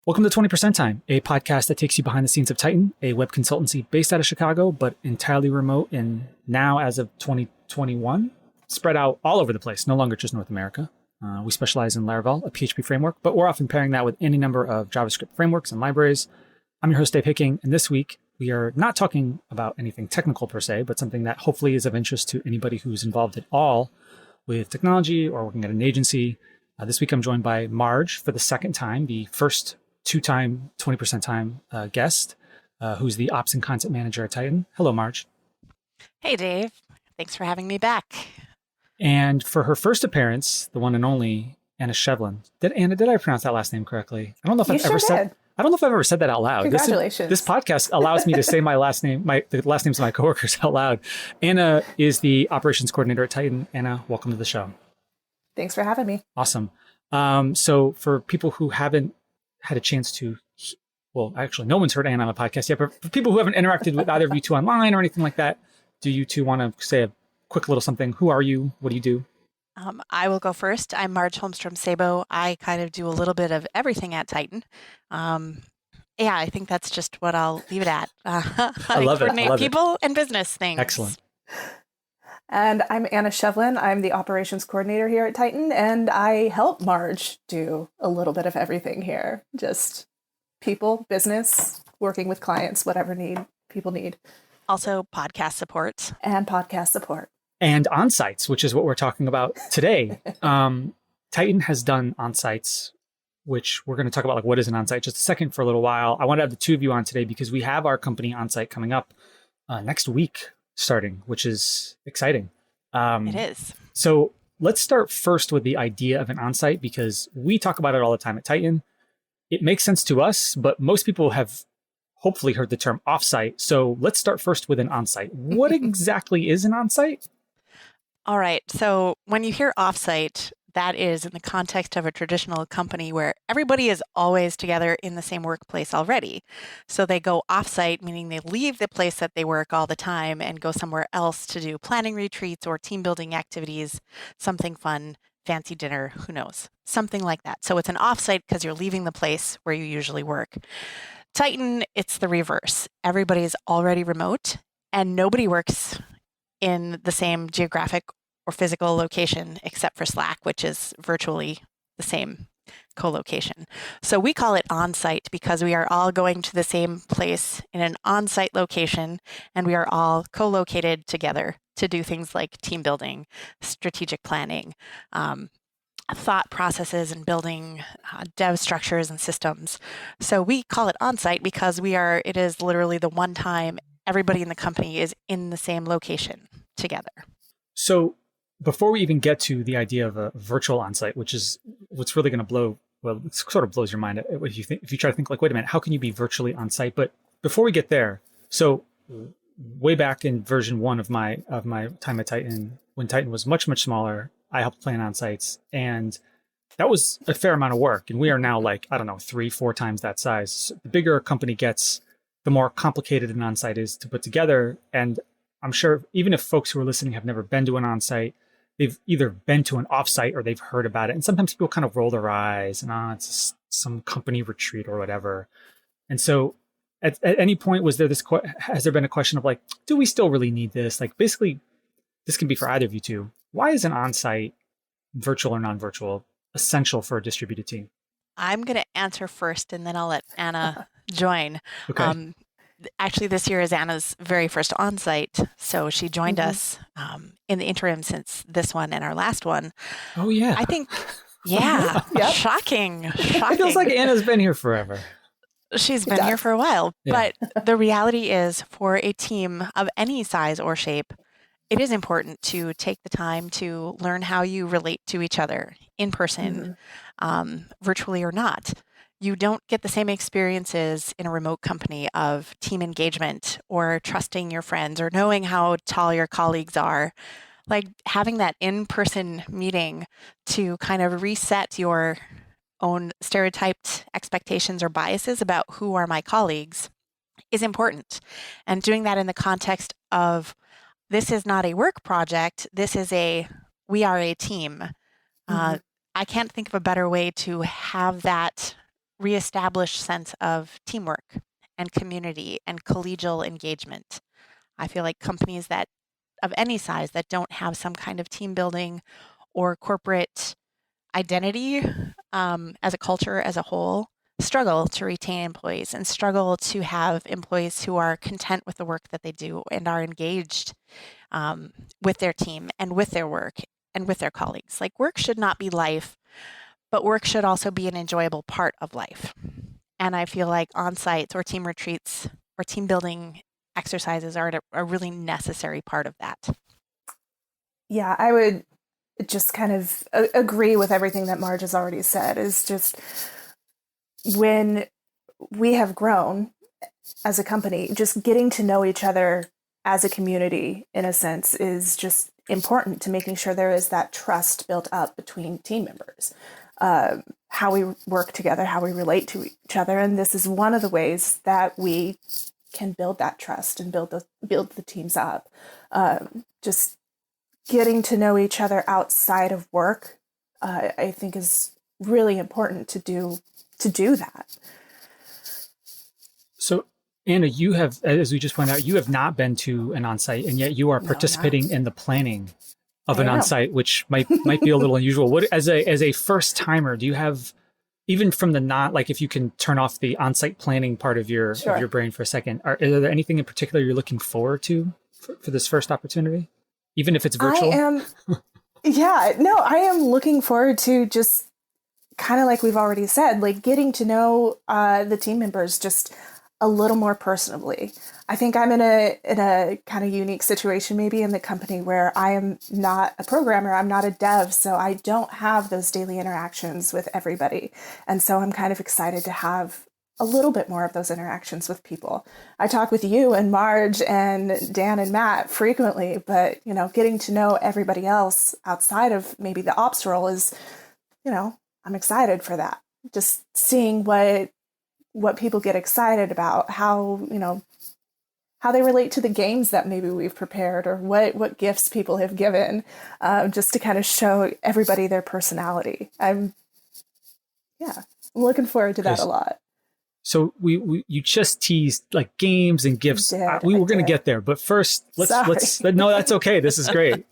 Welcome to 20% Time, a podcast that takes you behind the scenes of Titan, a web consultancy based out of Chicago, but entirely remote and now, as of 2021, spread out all over the place, no longer just North America. We specialize in Laravel, a PHP framework, but we're often pairing that with any number of JavaScript frameworks and libraries. I'm your host, Dave Hicking, and this week we are not talking about anything technical per se, but something that hopefully is of interest to anybody who's involved at all with technology or working at an agency. This week I'm joined by Marge for the second time, the first two-time 20% Time guest, who's the Ops and Content Manager at Titan. Hello, Marge. Hey, Dave. Thanks for having me back. And for her first appearance, the one and only Anna Shevlin. Did I pronounce that last name correctly? I don't know if I've ever said that out loud. Congratulations. This podcast allows me to say my last name, the last names of my coworkers out loud. Anna is the operations coordinator at Titan. Anna, welcome to the show. Thanks for having me. Awesome. So for people who haven't had a chance to, well, actually, no one's heard Anna on a podcast yet, but for people who haven't interacted with either of you two online or anything like that, do you two want to say a quick little something? Who are you? What do you do? I will go first. I'm Marje Holmstrom-Sabo. I kind of do a little bit of everything at Titan. I think that's just what I'll leave it at. I love it. Coordinate people and business things. Excellent. And I'm Anna Shevlin. I'm the operations coordinator here at Titan, and I help Marge do a little bit of everything here. Just people, business, working with clients, whatever people need. Also podcast support. And podcast support. And on-sites, which is what we're talking about today. Titan has done on-sites, which we're going to talk about, like, what is an on-site just a second for a little while. I want to have the two of you on today because we have our company on-site coming up next week starting, which is exciting. It is. So let's start first with the idea of an on-site because we talk about it all the time at Titan. It makes sense to us, but most people have hopefully heard the term off-site. So let's start first with an on-site. What exactly is an on-site? All right. So when you hear off-site, that is in the context of a traditional company where everybody is always together in the same workplace already. So they go off-site, meaning they leave the place that they work all the time and go somewhere else to do planning retreats or team building activities, something fun, fancy dinner, who knows, something like that. So it's an off-site because you're leaving the place where you usually work. Titan, it's the reverse. Everybody's already remote and nobody works in the same geographic or physical location except for Slack, which is virtually the same co-location. So we call it on-site because we are all going to the same place in an on-site location, and we are all co-located together to do things like team building, strategic planning, thought processes, and building dev structures and systems. So we call it on-site because it is literally the one time everybody in the company is in the same location together. So before we even get to the idea of a virtual onsite, which is what's really going to blow, well, it sort of blows your mind if you try to think like, wait a minute, how can you be virtually on site? But before we get there, so way back in version 1 of my time at Titan, when Titan was much, much smaller, I helped plan on sites, and that was a fair amount of work. And we are now 3-4 times that size. So the bigger a company gets, the more complicated an onsite is to put together. And I'm sure even if folks who are listening have never been to an onsite, they've either been to an offsite or they've heard about it. And sometimes people kind of roll their eyes and, it's some company retreat or whatever. And so at any point, has there been a question of like, do we still really need this? Like, basically, this can be for either of you two. Why is an onsite, virtual or non-virtual, essential for a distributed team? I'm going to answer first, and then I'll let Anna join. Okay. Actually, this year is Anna's very first onsite, so she joined us in the interim since this one and our last one. Oh, yeah. I think, yeah, Yep. Shocking. It feels like Anna's been here forever. She's been here for a while, Yeah. but the reality is for a team of any size or shape, it is important to take the time to learn how you relate to each other in person, virtually or not. You don't get the same experiences in a remote company of team engagement or trusting your friends or knowing how tall your colleagues are. Like having that in-person meeting to kind of reset your own stereotyped expectations or biases about who are my colleagues is important. And doing that in the context of this is not a work project, we are a team. I can't think of a better way to have that reestablished sense of teamwork and community and collegial engagement. I feel like companies that of any size that don't have some kind of team building or corporate identity as a culture as a whole struggle to retain employees and struggle to have employees who are content with the work that they do and are engaged with their team and with their work and with their colleagues. Like, work should not be life, but work should also be an enjoyable part of life. And I feel like on-sites or team retreats or team building exercises are a really necessary part of that. Yeah, I would just kind of agree with everything that Marge has already said. Is just when we have grown as a company, just getting to know each other as a community, in a sense, is just important to making sure there is that trust built up between team members. How we work together, how we relate to each other. And this is one of the ways that we can build that trust and build the teams up. Just getting to know each other outside of work, I think is really important to do that. So, Anna, you have, as we just pointed out, you have not been to an onsite, and yet you are participating in the planning of an onsite, which might be a little unusual. What, as a first timer, do you have, even from the not, like, if you can turn off the onsite planning part of your brain for a second, is there anything in particular you're looking forward to for this first opportunity, even if it's virtual? I am looking forward to just kind of like we've already said, like getting to know the team members just a little more personally. I think I'm in a kind of unique situation maybe in the company where I am not a programmer, I'm not a dev, so I don't have those daily interactions with everybody. And so I'm kind of excited to have a little bit more of those interactions with people. I talk with you and Marge and Dan and Matt frequently, but getting to know everybody else outside of maybe the ops role is, I'm excited for that. Just seeing what people get excited about, how they relate to the games that maybe we've prepared, or what gifts people have given, just to kind of show everybody their personality. I'm looking forward to that a lot. So you just teased like games and gifts. We were going to get there, but first let's no, that's okay. This is great.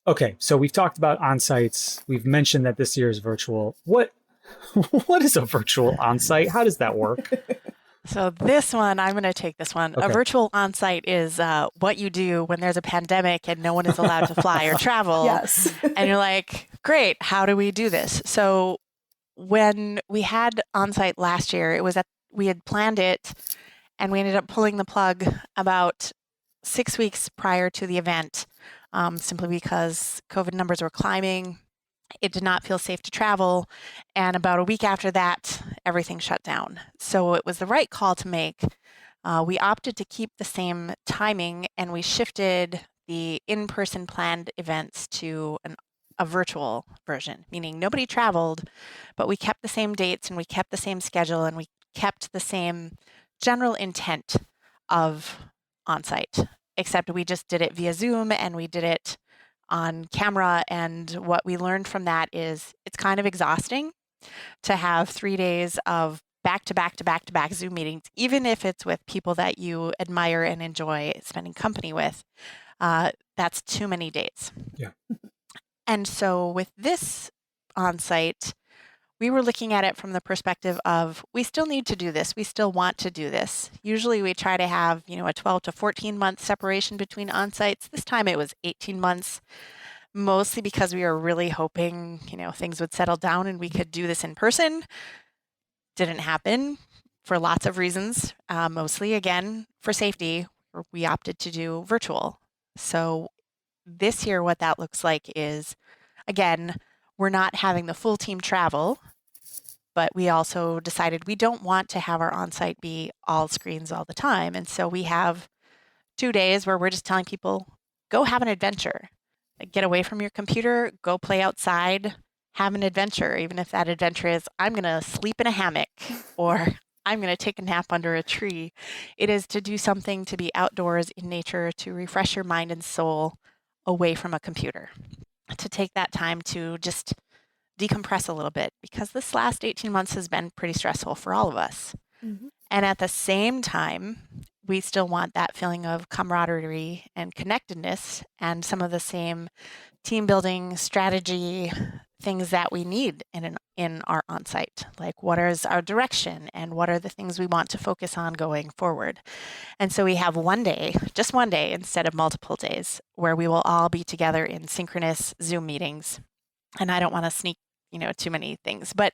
Okay. So we've talked about on-sites. We've mentioned that this year is virtual. What is a virtual on-site? How does that work? So this one, I'm going to take this one. Okay. A virtual on-site is what you do when there's a pandemic and no one is allowed to fly or travel. Yes. And you're like, great, how do we do this? So when we had on-site last year, we had planned it and we ended up pulling the plug about 6 weeks prior to the event, simply because COVID numbers were climbing. It did not feel safe to travel. And about a week after that, everything shut down. So it was the right call to make. We opted to keep the same timing, and we shifted the in-person planned events to a virtual version, meaning nobody traveled, but we kept the same dates and we kept the same schedule and we kept the same general intent of on-site, except we just did it via Zoom and we did it on camera. And what we learned from that is it's kind of exhausting to have 3 days of back-to-back Zoom meetings, even if it's with people that you admire and enjoy spending company with. That's too many days. Yeah. And so with this on-site, we were looking at it from the perspective of, we still need to do this. We still want to do this. Usually we try to have, a 12 to 14 month separation between on-sites. This time it was 18 months, mostly because we were really hoping, things would settle down and we could do this in person. Didn't happen for lots of reasons, mostly, again, for safety. We opted to do virtual. So this year, what that looks like is, again, we're not having the full team travel, but we also decided we don't want to have our on-site be all screens all the time. And so we have 2 days where we're just telling people, go have an adventure. Get away from your computer, go play outside, have an adventure, even if that adventure is, I'm going to sleep in a hammock or I'm going to take a nap under a tree. It is to do something, to be outdoors in nature, to refresh your mind and soul away from a computer, to take that time to just decompress a little bit because this last 18 months has been pretty stressful for all of us. Mm-hmm. And at the same time, we still want that feeling of camaraderie and connectedness and some of the same team building strategy things that we need in our onsite. Like, what is our direction and what are the things we want to focus on going forward? And so we have one day, just one day instead of multiple days, where we will all be together in synchronous Zoom meetings. And I don't want to sneak too many things. But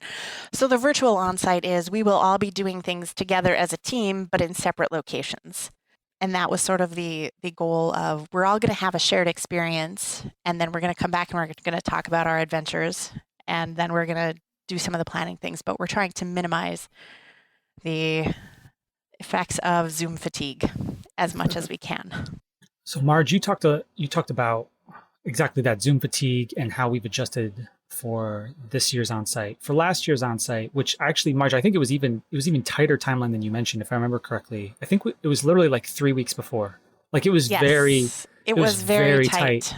so the virtual onsite is we will all be doing things together as a team, but in separate locations. And that was sort of the goal of we're all going to have a shared experience, and then we're going to come back and we're going to talk about our adventures, and then we're going to do some of the planning things. But we're trying to minimize the effects of Zoom fatigue as much as we can. So Marge, you talked about exactly that, Zoom fatigue, and how we've adjusted for this year's onsite. For last year's onsite, which actually, Marge, I think it was even tighter timeline than you mentioned, if I remember correctly. I think it was literally like 3 weeks before. Like it was it was very tight.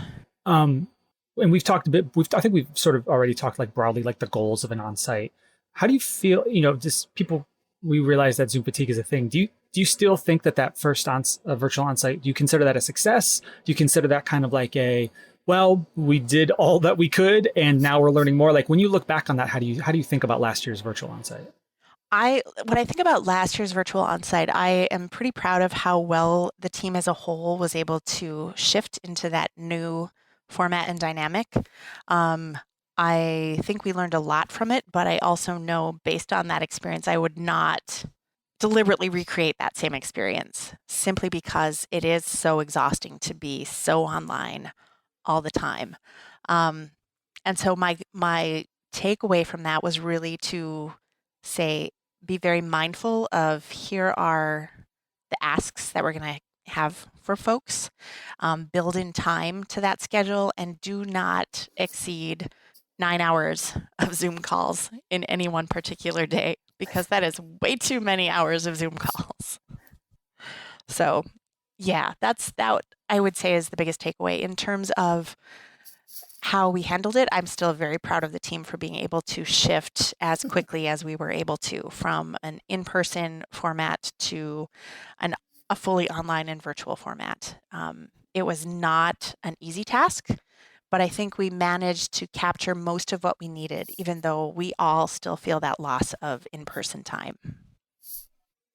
And we've talked a bit. I think we've sort of already talked like broadly like the goals of an onsite. How do you feel? Just people. We realize that Zoom fatigue is a thing. Do you still think that first virtual onsite? Do you consider that a success? Do you consider that kind of like we did all that we could, and now we're learning more? Like when you look back on that, how do you think about last year's virtual onsite? When I think about last year's virtual onsite, I am pretty proud of how well the team as a whole was able to shift into that new format and dynamic. I think we learned a lot from it, but I also know based on that experience, I would not deliberately recreate that same experience simply because it is so exhausting to be so online all the time. And so my takeaway from that was really to say, be very mindful of here are the asks that we're going to have for folks. Build in time to that schedule and do not exceed 9 hours of Zoom calls in any one particular day, because that is way too many hours of Zoom calls. So yeah, that I would say is the biggest takeaway. In terms of how we handled it, I'm still very proud of the team for being able to shift as quickly as we were able to from an in-person format to a fully online and virtual format. It was not an easy task, but I think we managed to capture most of what we needed, even though we all still feel that loss of in-person time.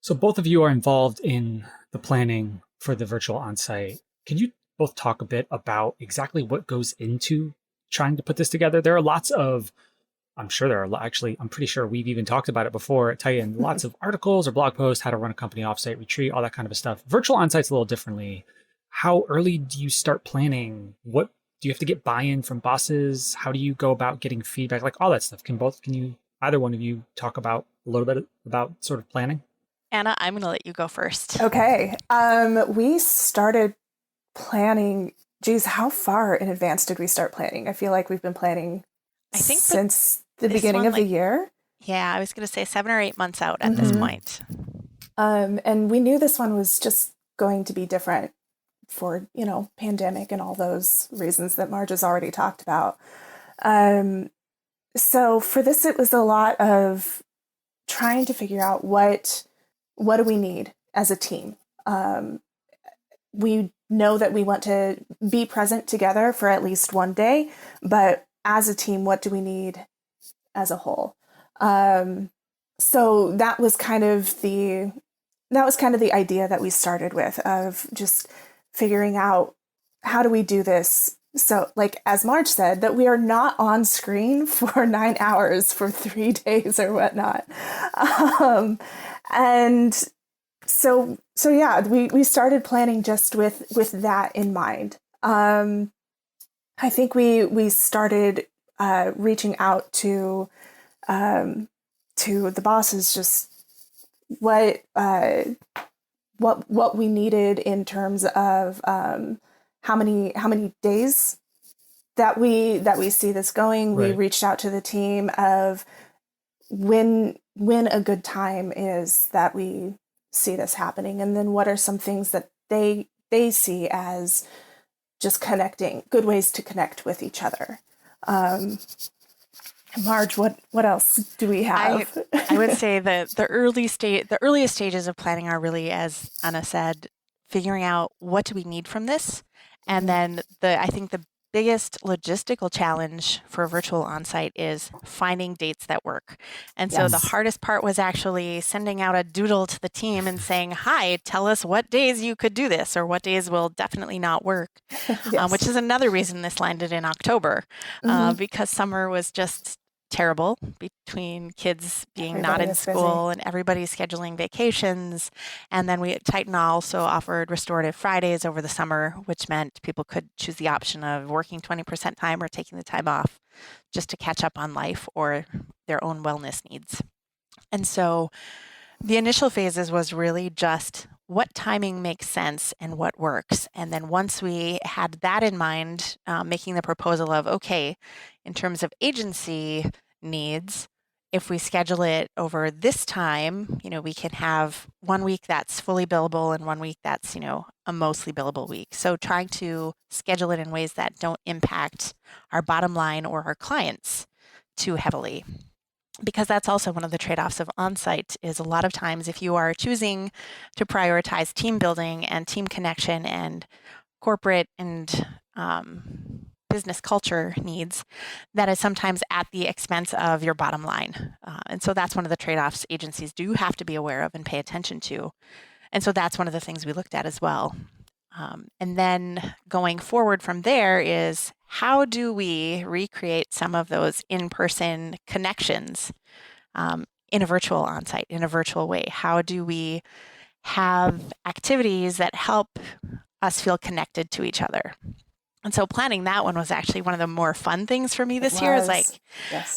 So both of you are involved in the planning for the virtual onsite. Can you both talk a bit about exactly what goes into trying to put this together? There are lots of, I'm pretty sure we've even talked about it before at Titan, lots of articles or blog posts, how to run a company offsite retreat, all that kind of stuff. Virtual onsite's a little differently. How early do you start planning? What do you have to get buy-in from bosses? How do you go about getting feedback? Like all that stuff. Can either one of you talk about a little bit about sort of planning? Anna, I'm going to let you go first. Okay. We started planning. Geez, how far in advance did we start planning? I feel like we've been planning since the beginning of the year. Yeah, I was going to say 7 or 8 months out at this point. And we knew this one was just going to be different for, pandemic and all those reasons that Marge has already talked about. So for this, it was a lot of trying to figure out what do we need as a team. We know that we want to be present together for at least one day, but as a team, what do we need as a whole? So that was kind of the idea that we started with, of just figuring out how do we do this. So like, as Marge said, that we are not on screen for 9 hours for 3 days or whatnot. And so yeah, we started planning just with that in mind. I think we started reaching out to the bosses, just what we needed in terms of how many days that we see this going. Right. We reached out to the team of when a good time is that we see this happening, and then what are some things that they see as just connecting, good ways to connect with each other. Marge, what else do we have? I would say that the earliest stages of planning are really, as Anna said, figuring out what do we need from this, and then I think the biggest logistical challenge for a virtual onsite is finding dates that work. And so the hardest part was actually sending out a doodle to the team and saying, "Hi, tell us what days you could do this, or what days will definitely not work," which is another reason this landed in October, because summer was just terrible between kids being not in school and everybody scheduling vacations. And then Titan also offered restorative Fridays over the summer, which meant people could choose the option of working 20% time or taking the time off just to catch up on life or their own wellness needs. And so the initial phases was really just what timing makes sense and what works. And then once we had that in mind, making the proposal of, okay, in terms of agency needs, if we schedule it over this time, we can have 1 week that's fully billable and 1 week that's, a mostly billable week. So trying to schedule it in ways that don't impact our bottom line or our clients too heavily. Because that's also one of the trade-offs of onsite is a lot of times if you are choosing to prioritize team building and team connection and corporate and business culture needs, that is sometimes at the expense of your bottom line. And so that's one of the trade-offs agencies do have to be aware of and pay attention to. And so that's one of the things we looked at as well. And then going forward from there is how do we recreate some of those in-person connections in a virtual onsite, in a virtual way? How do we have activities that help us feel connected to each other? And so planning that one was actually one of the more fun things for me this year is like,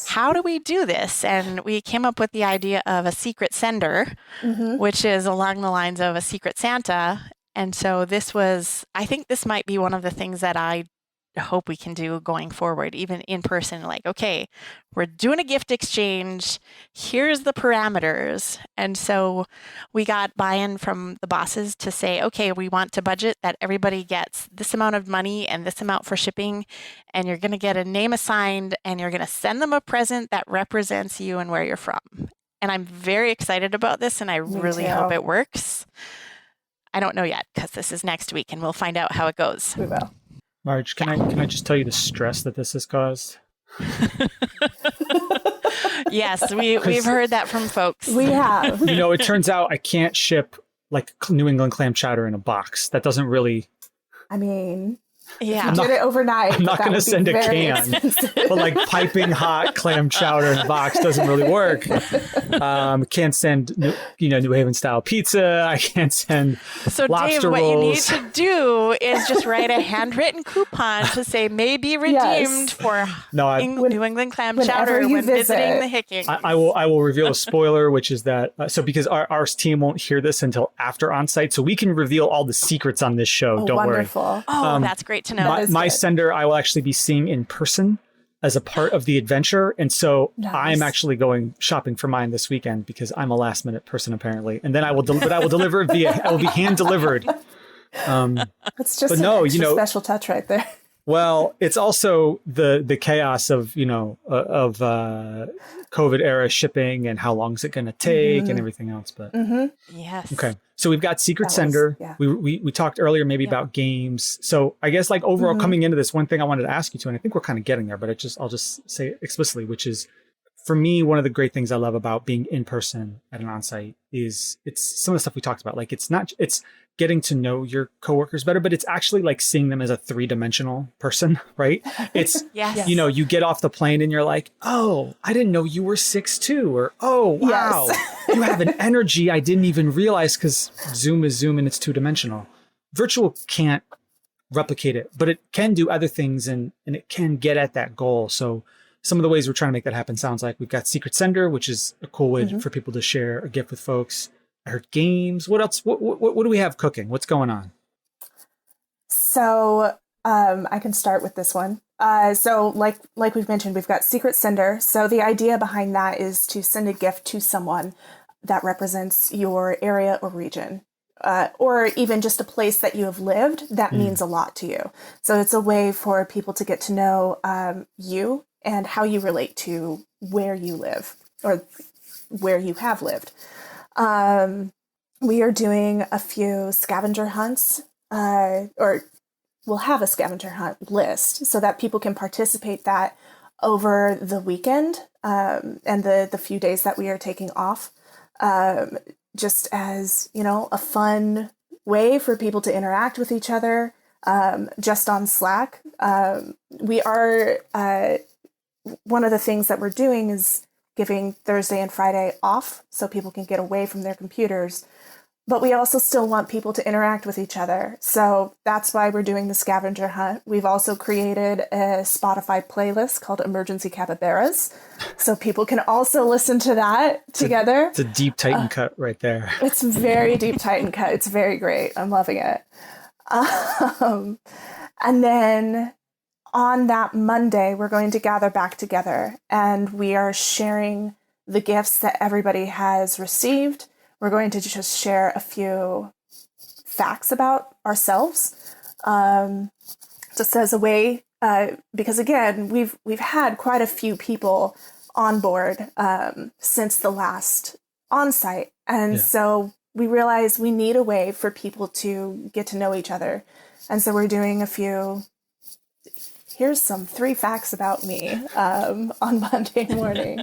how do we do this? And we came up with the idea of a secret sender, which is along the lines of a secret Santa. And so I think this might be one of the things that I hope we can do going forward, even in person, like, okay, we're doing a gift exchange. Here's the parameters. And so we got buy-in from the bosses to say, okay, we want to budget that everybody gets this amount of money and this amount for shipping. And you're going to get a name assigned and you're going to send them a present that represents you and where you're from. And I'm very excited about this and I really hope it works. I don't know yet because this is next week and we'll find out how it goes. We will. Marge, can I just tell you the stress that this has caused? Yes, we've heard that from folks. We have. It turns out I can't ship like New England clam chowder in a box. That doesn't really. I mean, yeah, did it overnight. I'm not going to send a can, but like piping hot clam chowder in a box doesn't really work. Can't send New Haven style pizza. I can't send lobster Dave, what you need rolls. to do is just write a handwritten coupon to say may be redeemed for New England clam chowder when visiting the Hicking. I will reveal a spoiler, which is that because our team won't hear this until after onsite, so we can reveal all the secrets on this show. Don't wonderful. worry. Oh, that's great to know. My sender, I will actually be seeing in person as a part of the adventure. And so I'm actually going shopping for mine this weekend because I'm a last minute person apparently. And then I will deliver it I will be hand delivered. It's just an extra special touch right there. Well, it's also the chaos of, COVID era shipping and how long is it going to take and everything else. But yes. Okay. So we've got Secret Sender. We talked earlier maybe about games. So I guess like overall coming into this, one thing I wanted to ask you to, and I think we're kind of getting there, but I'll just say it explicitly, which is for me, one of the great things I love about being in person at an onsite is it's some of the stuff we talked about. Like it's getting to know your coworkers better, but it's actually like seeing them as a 3-dimensional person, right? It's, you get off the plane and you're like, oh, I didn't know you were 6'2", or, oh, wow, you have an energy I didn't even realize because Zoom is Zoom and it's 2-dimensional. Virtual can't replicate it, but it can do other things and it can get at that goal. So some of the ways we're trying to make that happen sounds like we've got Secret Sender, which is a cool way for people to share a gift with folks. I heard games. What else? What do we have cooking? What's going on? So I can start with this one. So like we've mentioned, we've got Secret Sender. So the idea behind that is to send a gift to someone that represents your area or region, or even just a place that you have lived that means a lot to you. So it's a way for people to get to know you and how you relate to where you live or where you have lived. We are doing a few scavenger hunts, or we'll have a scavenger hunt list so that people can participate that over the weekend and the few days that we are taking off, just as, a fun way for people to interact with each other, just on Slack. We are, one of the things that we're doing is giving Thursday and Friday off so people can get away from their computers. But we also still want people to interact with each other. So that's why we're doing the scavenger hunt. We've also created a Spotify playlist called Emergency Capybaras. So people can also listen to that together. It's a deep Titan cut right there. It's very deep Titan cut. It's very great. I'm loving it. And then on that Monday, we're going to gather back together and we are sharing the gifts that everybody has received. We're going to just share a few facts about ourselves, just as a way, because again, we've had quite a few people on board since the last onsite, and so we realized we need a way for people to get to know each other, and so we're doing a few. Here's some 3 facts about me on Monday morning.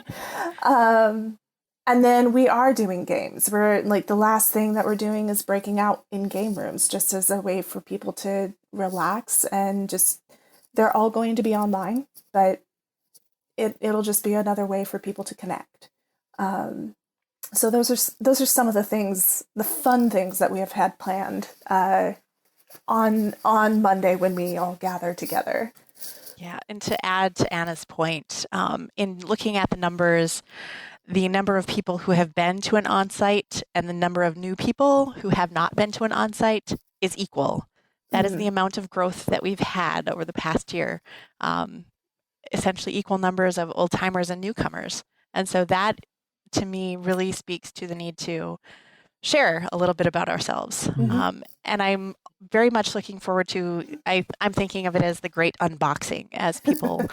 And then we are doing games. We're the last thing that we're doing is breaking out in game rooms just as a way for people to relax and just, they're all going to be online, but it'll just be another way for people to connect. So those are some of the things, the fun things that we have had planned on Monday when we all gather together. Yeah, and to add to Anna's point, in looking at the numbers, the number of people who have been to an onsite and the number of new people who have not been to an onsite is equal. That is the amount of growth that we've had over the past year. Essentially equal numbers of old-timers and newcomers. And so that, to me, really speaks to the need to share a little bit about ourselves. And I'm very much looking forward to, I'm thinking of it as the great unboxing, as people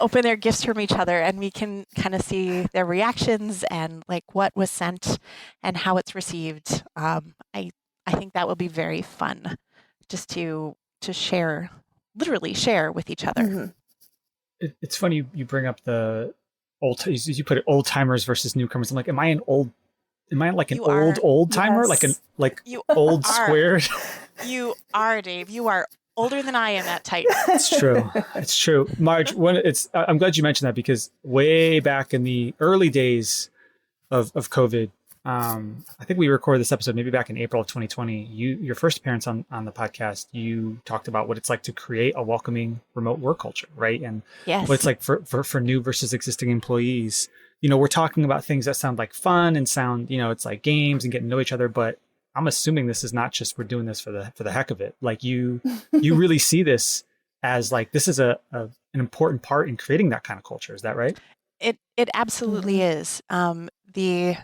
open their gifts from each other and we can kind of see their reactions and what was sent and how it's received. I think that will be very fun just to share, literally share with each other. It's funny you bring up the you put it old timers versus newcomers. I'm like, am I an old timer? Yes. You old are. squared? You are, Dave. You are older than I am at Titan. It's true. It's true. Marge, I'm glad you mentioned that because way back in the early days of COVID, I think we recorded this episode maybe back in April of 2020. Your first appearance on the podcast, you talked about what it's like to create a welcoming remote work culture, right? And what it's like for new versus existing employees. We're talking about things that sound like fun and sound, it's like games and getting to know each other, but I'm assuming this is not just we're doing this for the heck of it. You really see this as this is an important part in creating that kind of culture. Is that right? It absolutely is. The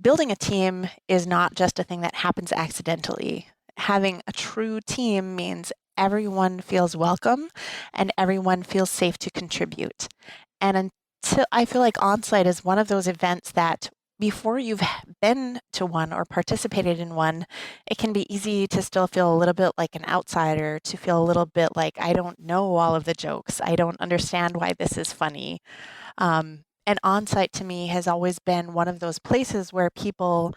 building a team is not just a thing that happens accidentally. Having a true team means everyone feels welcome and everyone feels safe to contribute. And until I feel like onsite is one of those events that before you've been to one or participated in one, it can be easy to still feel a little bit like an outsider, to feel a little bit like I don't know all of the jokes. I don't understand why this is funny. And onsite to me has always been one of those places where people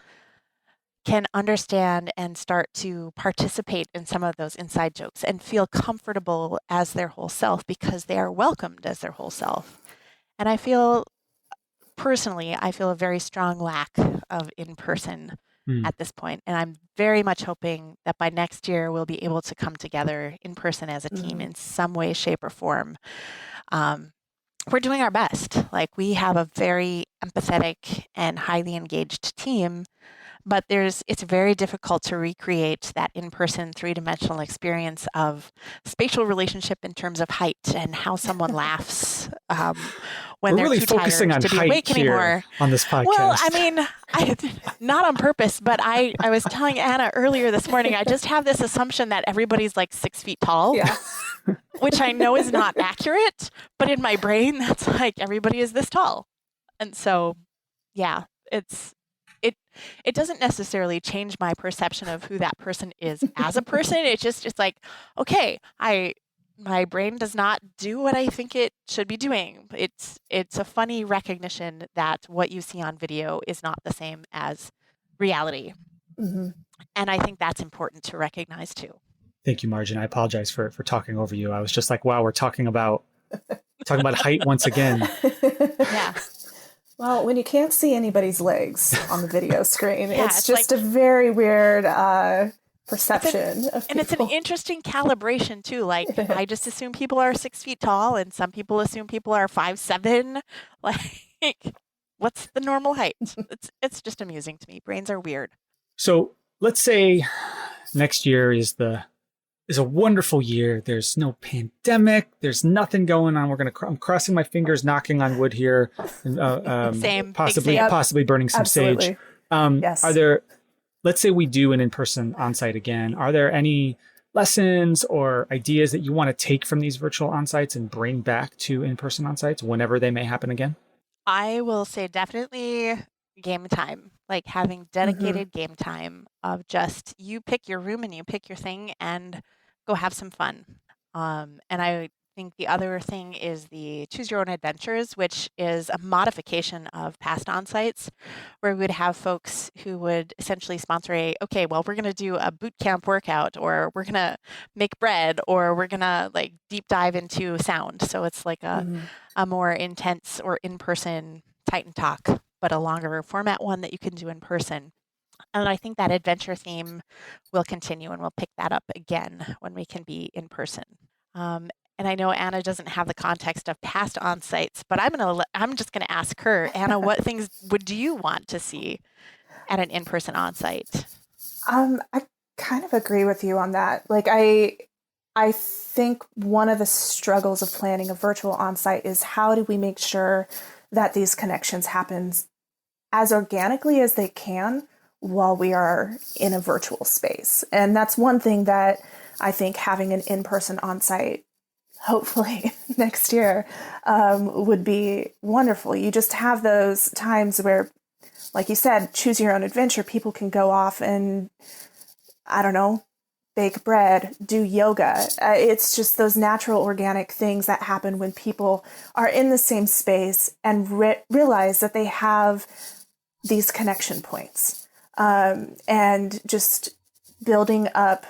can understand and start to participate in some of those inside jokes and feel comfortable as their whole self because they are welcomed as their whole self. And I feel a very strong lack of in-person at this point. And I'm very much hoping that by next year, we'll be able to come together in person as a team in some way, shape, or form. We're doing our best. We have a very empathetic and highly engaged team, but it's very difficult to recreate that in-person three-dimensional experience of spatial relationship in terms of height and how someone laughs when We're they're really too focusing tired on to be height awake here anymore. on this podcast. Well, I mean, not on purpose, but I was telling Anna earlier this morning, I just have this assumption that everybody's like 6 feet tall, Yeah. which I know is not accurate, but in my brain, that's like everybody is this tall. And so, yeah, it doesn't necessarily change my perception of who that person is as a person. It's like, okay, my brain does not do what I think it should be doing. It's a funny recognition that what you see on video is not the same as reality. Mm-hmm. And I think that's important to recognize too. Thank you, Marge, and I apologize for talking over you. I was just like, wow, we're talking about height once again. Yeah. Well, when you can't see anybody's legs on the video screen, Yeah, it's it's just like- a very weird perception of And it's an people. interesting calibration too. Like I just assume people are 6 feet tall, and some people assume people are 5'7". Like, what's the normal height? It's just amusing to me. Brains are weird. So let's say next year is a wonderful year. There's no pandemic. There's nothing going on. I'm crossing my fingers, knocking on wood here, and Same. possibly burning some Absolutely. sage. Yes. Are there? Let's say we do an in-person onsite again. Are there any lessons or ideas that you want to take from these virtual onsites and bring back to in-person onsites whenever they may happen again? I will say definitely game time, like having dedicated game time of just you pick your room and you pick your thing and go have some fun. And I think the other thing is the choose your own adventures, which is a modification of past onsites where we would have folks who would essentially sponsor okay, well, we're going to do a boot camp workout, or we're going to make bread, or we're going to like deep dive into sound. So it's like a more intense or in-person Titan talk, but a longer format one that you can do in person. And I think that adventure theme will continue, and we'll pick that up again when we can be in person. And I know Anna doesn't have the context of past onsites, but I'm just gonna ask her, Anna, what things would you want to see at an in-person onsite? I kind of agree with you on that. Like I think one of the struggles of planning a virtual onsite is how do we make sure that these connections happen as organically as they can while we are in a virtual space. And that's one thing that I think having an in-person onsite, hopefully next year, would be wonderful. You just have those times where, like you said, choose your own adventure. People can go off and, I don't know, bake bread, do yoga. It's just those natural organic things that happen when people are in the same space and realize that they have these connection points. And just building up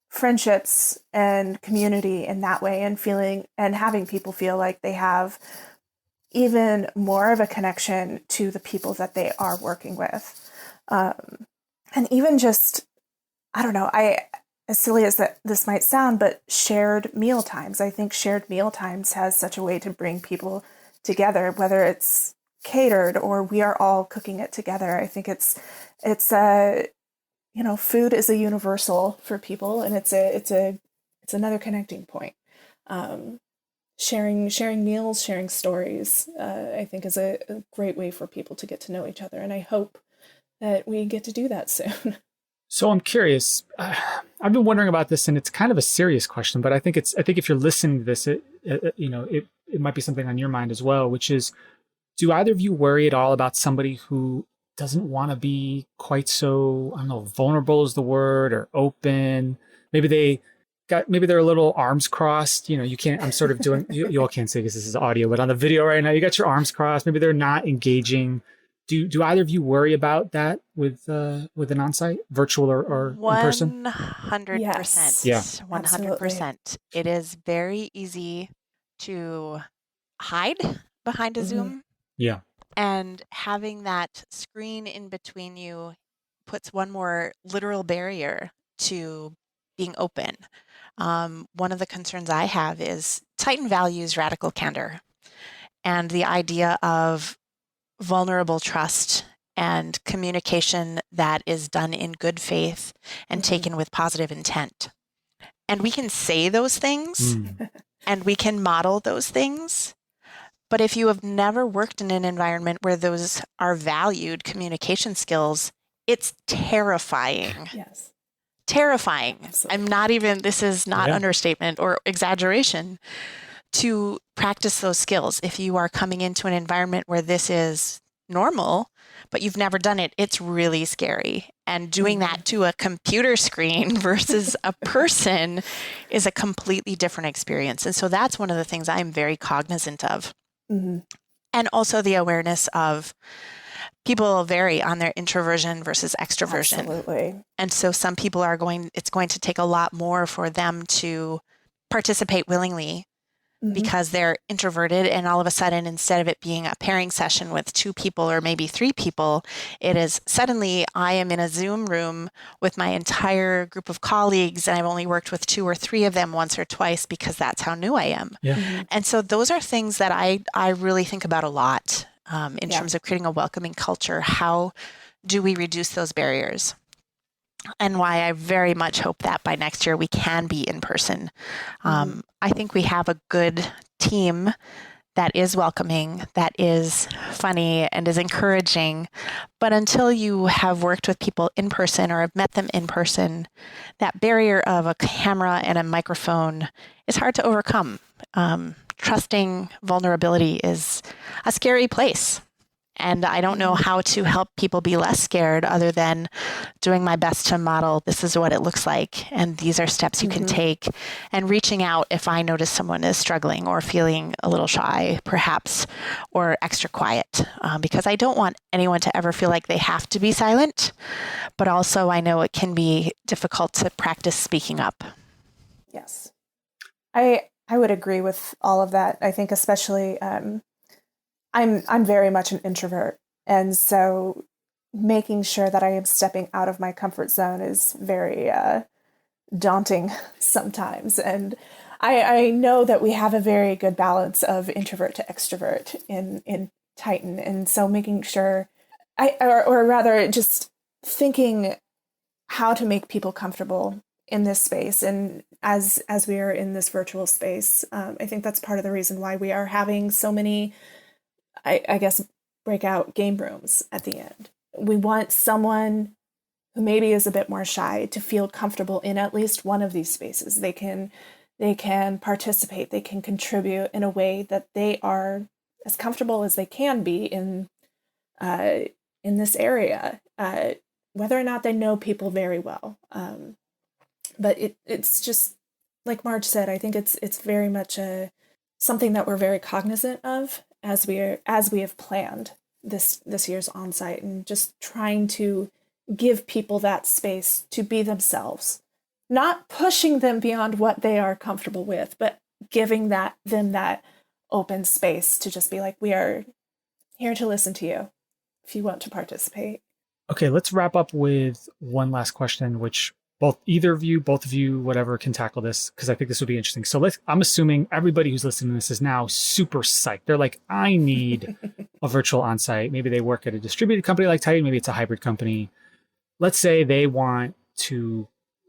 friendships and community in that way, and feeling and having people feel like they have even more of a connection to the people that they are working with. And even just, I don't know, as silly as that this might sound, but shared meal times. I think shared meal times has such a way to bring people together, whether it's catered or we are all cooking it together. I think it's food is a universal for people, and it's another connecting point. Sharing meals, sharing stories, I think is a great way for people to get to know each other. And I hope that we get to do that soon. So I'm curious. I've been wondering about this, and it's kind of a serious question, but I think if you're listening to this, it might be something on your mind as well, which is, do either of you worry at all about somebody who doesn't want to be quite so, I don't know, vulnerable is the word, or open? Maybe they're a little arms crossed. You can't, I'm sort of doing, you all can't see because this is audio, but on the video right now, you got your arms crossed. Maybe they're not engaging. Do either of you worry about that with an onsite, virtual or in person? 100%. Yes. Yeah. 100%. It is very easy to hide behind a Zoom. Yeah. And having that screen in between you puts one more literal barrier to being open. One of the concerns I have is Titan values radical candor, and the idea of vulnerable trust and communication that is done in good faith and taken with positive intent. And we can say those things and we can model those things. But if you have never worked in an environment where those are valued communication skills, it's terrifying. Yes. Terrifying. Absolutely. This is not understatement or exaggeration, to practice those skills. If you are coming into an environment where this is normal, but you've never done it, it's really scary. And doing that to a computer screen versus a person is a completely different experience. And so that's one of the things I'm very cognizant of. And also the awareness of people vary on their introversion versus extroversion. Absolutely. And so some people it's going to take a lot more for them to participate willingly because they're introverted, and all of a sudden, instead of it being a pairing session with 2 people or maybe 3 people, it is suddenly I am in a Zoom room with my entire group of colleagues, and I've only worked with 2 or 3 of them once or twice because that's how new I am. And so those are things that I really think about a lot in terms of creating a welcoming culture. How do we reduce those barriers? And why I very much hope that by next year we can be in person. I think we have a good team that is welcoming, that is funny, and is encouraging. But until you have worked with people in person or have met them in person, that barrier of a camera and a microphone is hard to overcome. Trusting vulnerability is a scary place. And I don't know how to help people be less scared other than doing my best to model, this is what it looks like, and these are steps you can take, and reaching out if I notice someone is struggling or feeling a little shy, perhaps, or extra quiet, because I don't want anyone to ever feel like they have to be silent, but also I know it can be difficult to practice speaking up. Yes. I would agree with all of that. I think especially I'm very much an introvert, and so making sure that I am stepping out of my comfort zone is very daunting sometimes. And I know that we have a very good balance of introvert to extrovert in Titan, and so making sure or rather just thinking how to make people comfortable in this space. And as we are in this virtual space, I think that's part of the reason why we are having so many, I guess, breakout game rooms at the end. We want someone who maybe is a bit more shy to feel comfortable in at least one of these spaces. They can participate, they can contribute in a way that they are as comfortable as they can be in this area, whether or not they know people very well. But it's just, like Marge said, I think it's very much something that we're very cognizant of as we have planned this year's onsite, and just trying to give people that space to be themselves, not pushing them beyond what they are comfortable with, but giving them that open space to just be like, we are here to listen to you if you want to participate. Okay, let's wrap up with one last question, which both of you, whatever, can tackle this, because I think this would be interesting. So I'm assuming everybody who's listening to this is now super psyched. They're like, I need a virtual onsite. Maybe they work at a distributed company like Titan. Maybe it's a hybrid company. Let's say they want to,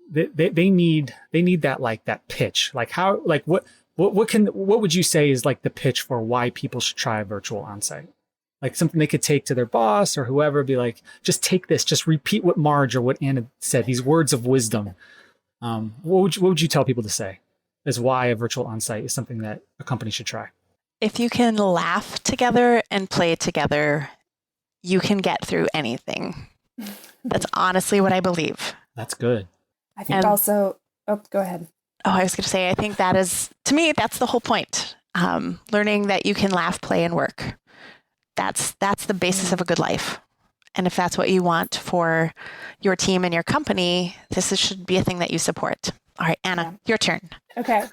they need that pitch. Like how, like what would you say is like the pitch for why people should try a virtual onsite? Like something they could take to their boss or whoever, be like, just take this, just repeat what Marge or what Anna said, these words of wisdom. What would you tell people to say as why a virtual onsite is something that a company should try? If you can laugh together and play together, you can get through anything. That's honestly what I believe. That's good. I think also, go ahead. Oh, I was going to say, I think that is, to me, that's the whole point. Learning that you can laugh, play, and work. That's the basis of a good life. And if that's what you want for your team and your company, this should be a thing that you support. All right, Anna, your turn. Okay.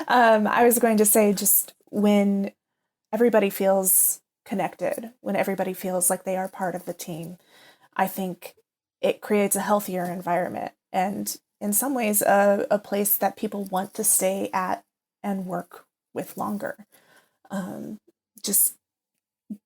I was going to say, just when everybody feels connected, when everybody feels like they are part of the team, I think it creates a healthier environment, and in some ways a place that people want to stay at and work with longer. Just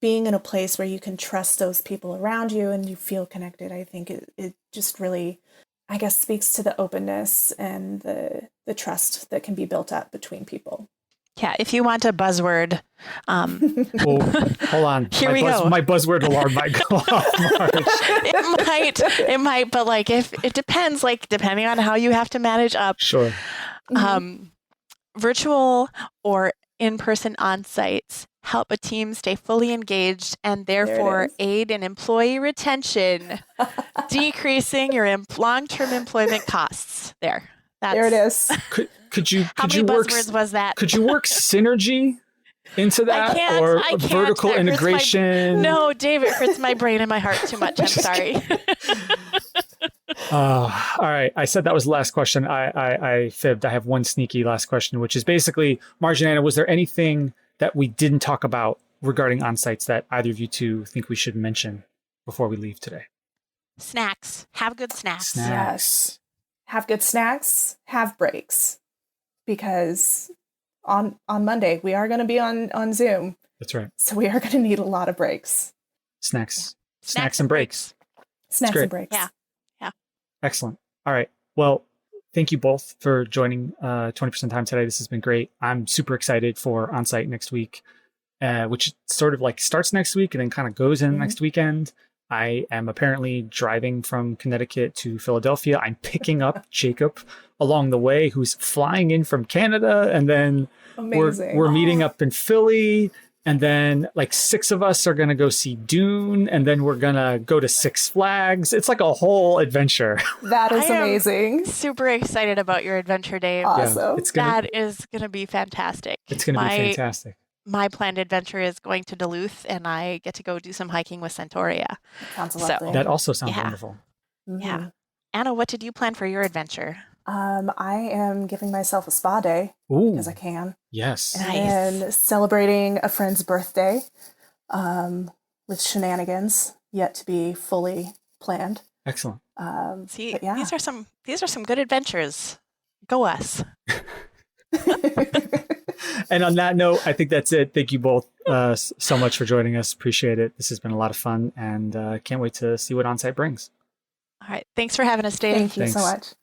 being in a place where you can trust those people around you and you feel connected, I think it just really, I guess, speaks to the openness and the trust that can be built up between people. Yeah, if you want a buzzword, Oh, hold on. Here we go. My buzzword alarm might go off, Marge. it might, but like if it depends, like depending on how you have to manage up. Sure. Virtual or in-person on-sites help a team stay fully engaged and therefore aid in employee retention, decreasing your long-term employment costs. There it is. Could you how many work buzzwords was that? Could you work synergy into that or vertical integration? No, Dave, it hurts my brain and my heart too much. I'm sorry. All right. I said that was the last question. I fibbed. I have one sneaky last question, which is basically, Marje and Anna, was there anything that we didn't talk about regarding on-sites that either of you two think we should mention before we leave today? Snacks. Have good snacks. Yes. Have good snacks. Have breaks. Because on Monday, we are going to be on Zoom. That's right. So we are going to need a lot of breaks. Snacks and breaks. Snacks and breaks. Yeah. Excellent. All right. Well, thank you both for joining 20% Time today. This has been great. I'm super excited for Onsite next week, which sort of like starts next week and then kind of goes in next weekend. I am apparently driving from Connecticut to Philadelphia. I'm picking up Jacob along the way, who's flying in from Canada. And then we're meeting up in Philly. And then like 6 of us are going to go see Dune. And then we're going to go to Six Flags. It's like a whole adventure. That is amazing. Super excited about your adventure, Dave. Awesome. Yeah, that is going to be fantastic. It's going to be fantastic. My planned adventure is going to Duluth, and I get to go do some hiking with Centauria. Sounds lovely. That also sounds wonderful. Yeah. Anna, what did you plan for your adventure? I am giving myself a spa day because I can. Yes. And celebrating a friend's birthday with shenanigans yet to be fully planned. Excellent. These are some good adventures. Go us. And on that note, I think that's it. Thank you both so much for joining us. Appreciate it. This has been a lot of fun, and can't wait to see what Onsite brings. All right. Thanks for having us, Dave. Thank you so much.